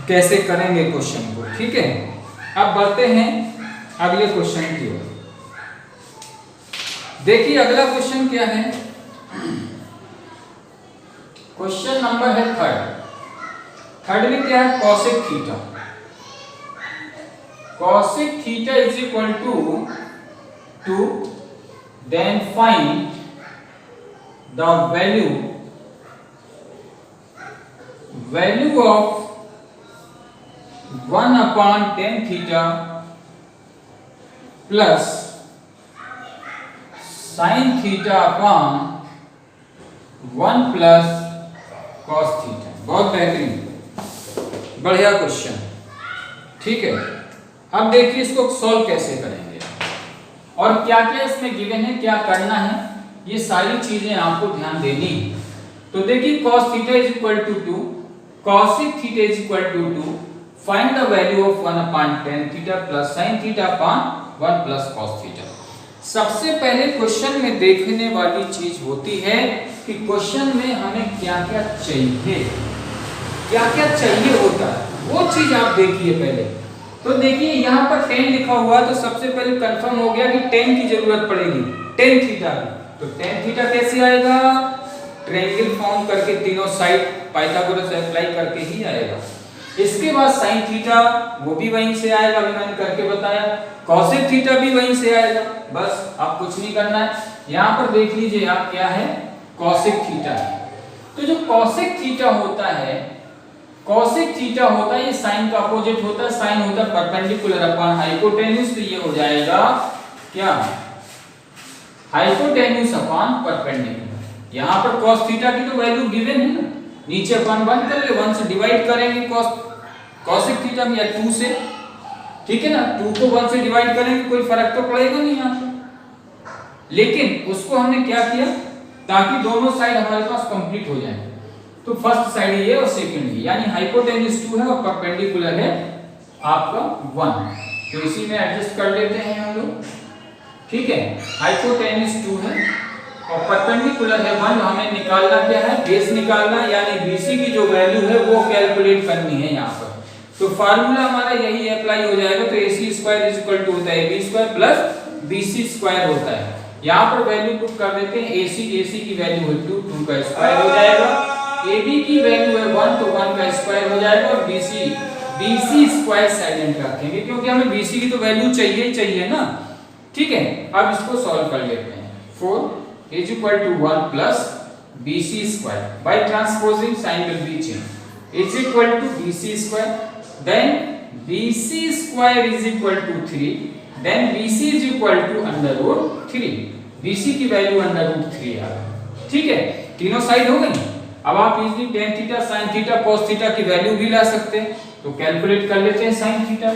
कैसे करेंगे क्वेश्चन को। ठीक है, अब बढ़ते हैं अगले क्वेश्चन की ओर। देखिए अगला क्वेश्चन क्या है, क्वेश्चन नंबर है थर्ड में क्या है, cosec theta. Cosec theta is equal to 2, then find the value of 1/tan theta plus sin theta upon 1 plus cos theta. बहुत बेहतरीन, बढ़िया क्वेश्चन। ठीक है, अब देखिए इसको सॉल्व कैसे करेंगे और क्या क्या इसमें गिवन है, क्या करना है, ये सारी चीजें आपको ध्यान देनी है। तो देखिए cos theta is equal to 2, cosec theta is equal to 2, find the value of 1/tan theta plus sin theta upon 1 plus cos theta. सबसे पहले क्वेश्चन में देखने वाली चीज होती है कि क्वेश्चन में हमें क्या क्या चाहिए, क्या क्या चाहिए होता है, वो चीज आप देखिए पहले। तो देखिए यहाँ पर 10 लिखा हुआ है, तो सबसे पहले कंफर्म हो गया कि 10 की जरूरत पड़ेगी, tan थीटा की। तो tan थीटा कैसे आएगा, ट्रायंगल फॉर्म करके तीनों साइड पाइथागोरस अप्लाई करके ही आएगा। इसके बाद sin थीटा वो भी वहीं से आएगा, अभी मैंने करके बताया। cosec थीटा भी वहीं से आएगा, बस आप कुछ नहीं करना है। यहाँ पर देख लीजिए आप क्या है, cosec थीटा। तो जो cosec थीटा होता है, cosec थीटा होता है ये sin का अपोजिट होता है, sin होता है परपेंडिकुलर अपॉन हाइपोटेन्यूज, तो ये हो जाएगा क्या, हाइपोटेन्यूज अपॉन परपेंडिकुलर। यहाँ पर cos थीटा की तो वैल्यू गिवन है ना, नीचे अपन 1 कर ले, 1 से डिवाइड करेंगे cosec थीटा या 2 से, ठीक है ना, 2 को 1 से डिवाइड करेंगे, कोई फर्क तो पड़ेगा नहीं यहाँ पे। लेकिन उसको हमने क्या किया, ताकि दोनों साइड हमारे पास कंप्लीट हो जाए, तो फर्स्ट साइड ये और सेकंड ये, यानी हाइपोटेन्यूज 2 है और परपेंडिकुलर है आपका 1, तो इसी में एडजस्ट कर लेते हैं हम लोग। ठीक है, हाइपोटेन्यूज 2 है और परपेंडिकुलर है 1, हमें निकालना क्या है, बेस निकालना, यानी BC की जो वैल्यू है वो कैलकुलेट करनी है यहाँ पर। तो फार्मूला हमारा यही अप्लाई हो जाएगा, तो AC² होता है AB² प्लस BC² होता है। यहाँ पर वैल्यू पुट कर देते हैं, AC की वैल्यू है 2, 2 का स्क्वायर हो जाएगा, AB की वैल्यू है 1, तो 1 का स्क्वायर हो जाएगा, और BC² साइलेंट रखेंगे क्योंकि हमें BC की तो वैल्यू चाहिए ही चाहिए ना। ठीक है, अब इसको सॉल्व कर लेते हैं। 4 is equal to 1 plus BC square, by transposing sign will be changed, is equal to BC square, then BC square is equal to 3, then BC is equal to under root 3, BC की value under root 3 आ गई। ठीक है, तीनों side हो गई। अब आप easily tan theta sin theta cos theta की वैल्यू भी ला सकते हैं, तो कैलकुलेट कर लेते हैं sin theta.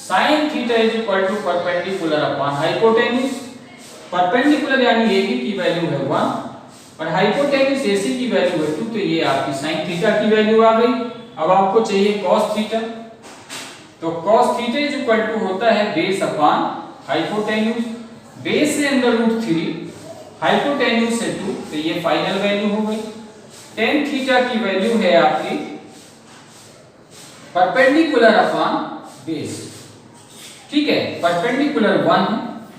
sin theta is equal to perpendicular upon hypotenuse, perpendicular यानी AB की वैल्यू है 1 और हाइपोटेन्यूज AC की वैल्यू है 2, तो ये आपकी sin थीटा की वैल्यू आ गई। अब आपको चाहिए cos थीटा, तो cos theta is equal to होता है बेस अपॉन हाइपोटेन्यूज, बेस से अंडर रूट 3, हाइपोटेन्यूज से 2, तो ये फाइनल वैल्यू हो गई। tan थीटा की वैल्यू है आपकी परपेंडिकुलर अपॉन बेस, ठीक है, परपेंडिकुलर 1,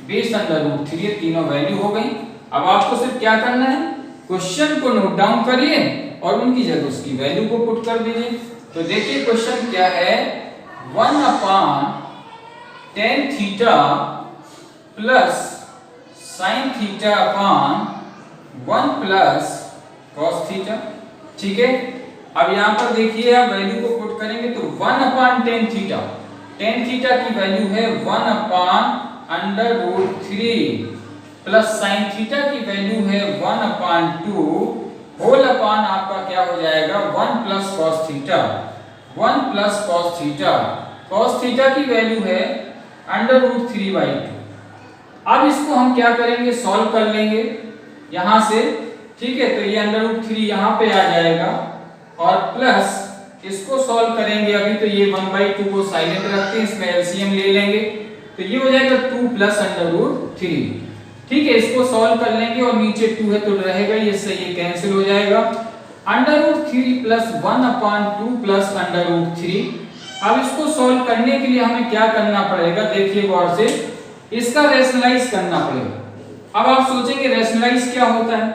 बेस अंडर रूट 3, ये तीनों वैल्यू हो गई। अब आपको सिर्फ क्या करना है, क्वेश्चन को नोट डाउन करिए और उनकी जगह उसकी वैल्यू को पुट कर दीजिए। तो देखिए क्वेश्चन क्या है, 1 upon tan theta plus sin theta upon 1 plus cos theta, ठीक है। अब यहाँ पर देखिए आप वैल्यू को पुट करेंगे तो 1 upon tan theta, tan theta की वैल्यू है 1 upon under root 3 plus sin theta की वैल्यू है 1 अपॉन 2 होल अपॉन आपका क्या हो जाएगा 1 plus cos theta, 1 plus cos theta, cos theta की वैल्यू है अंडर रूट 3/2। अब इसको हम क्या करेंगे, सॉल्व कर लेंगे यहां से, ठीक है। तो ये अंडर रूट 3 यहाँ पे आ जाएगा और प्लस इसको सॉल्व करेंगे अभी, तो ये 1/2 को साइलेंट रखते हैं, इसमें एलसीएम ले लेंगे, तो ये हो जाएगा 2 प्लस अंडर रूट 3, ठीक है। इसको सॉल्व कर लेंगे और नीचे 2 है तो रहेगा, ये से ये कैंसिल हो जाएगा। Under root 3 plus 1 upon 2 plus under root 3। अब इसको सॉल्व करने के लिए हमें क्या करना पड़ेगा, देखिए गौर से, इसका रैशनलाइज करना पड़ेगा। अब आप सोचेंगे रैशनलाइज क्या होता है,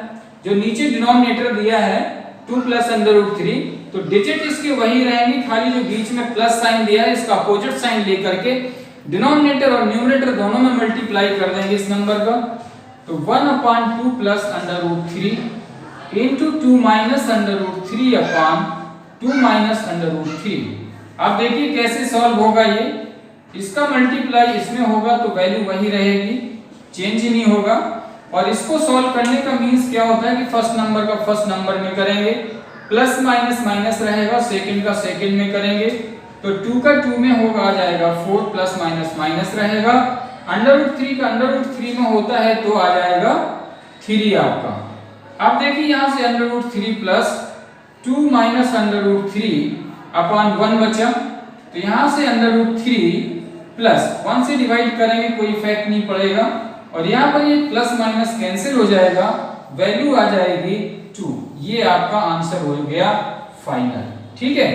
जो नीचे डिनोमिनेटर दिया है 2 प्लस अंडर रूट 3, तो डिजिट इसके वही रहेंगे, खाली जो बीच में प्लस साइन दिया है इसका अपोजिट साइन लेकर के डिनोमिनेटर और न्यूमरेटर दोनों में मल्टीप्लाई कर देंगे इस नंबर का। तो 1 upon 2 plus under root 3 into 2 minus under root 3 upon 2 minus under root 3। अब देखिए कैसे सॉल्व होगा ये, इसका मल्टीप्लाई इसमें होगा तो वैल्यू वही रहेगी, चेंज ही नहीं होगा। और इसको सॉल्व करने का मीन्स क्या होता है कि फर्स्ट नंबर का फर्स्ट नंबर में करेंगे, प्लस माइनस माइनस रहेगा, सेकंड का सेकंड में करेंगे, तो 2 का 2 में होगा आ जाएगा 4 प्लस माइनस माइनस रहेगा, अंडर रूट 3 का अंडर रूट 3 में होता है तो आ जाएगा 3 आपका। अब देखिए यहाँ से under root 3 plus 2 minus under root 3 upon 1 बचा, तो यहाँ से अंडर रूट 3 प्लस 1 से डिवाइड करेंगे कोई इफेक्ट नहीं पड़ेगा, और यहाँ पर ये प्लस माइनस कैंसिल हो जाएगा, वैल्यू आ जाएगी 2। ये आपका आंसर हो गया फाइनल, ठीक है।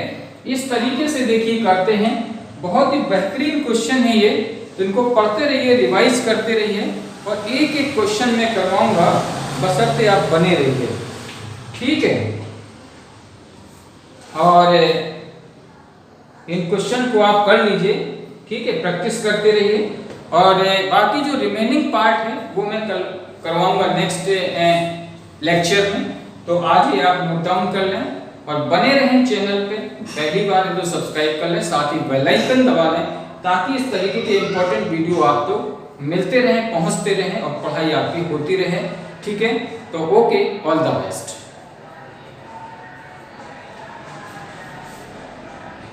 इस तरीके से देखिए करते हैं, बहुत ही बेहतरीन क्वेश्चन है ये, तो इनको पढ़ते रहिए, रिवाइज करते रहिए, और एक एक क्वेश्चन मैं करवाऊंगा, बशर्ते आप बने रहिए, ठीक है। और इन क्वेश्चन को आप कर लीजिए, ठीक है, प्रैक्टिस करते रहिए। और बाकी जो रिमेनिंग पार्ट है वो मैं कल करवाऊंगा नेक्स्ट लेक्चर में, तो आज ही आप नोट डाउन कर लें और बने रहें चैनल पे। पहली बार है तो सब्सक्राइब कर लें, साथ ही बेल आइकन दबा लें, ताकि इस तरीके के इंपॉर्टेंट वीडियो आपको मिलते रहें, पहुंचते रहें और पढ़ाई आपकी होती रहे, ठीक है। तो ओके, ऑल द बेस्ट।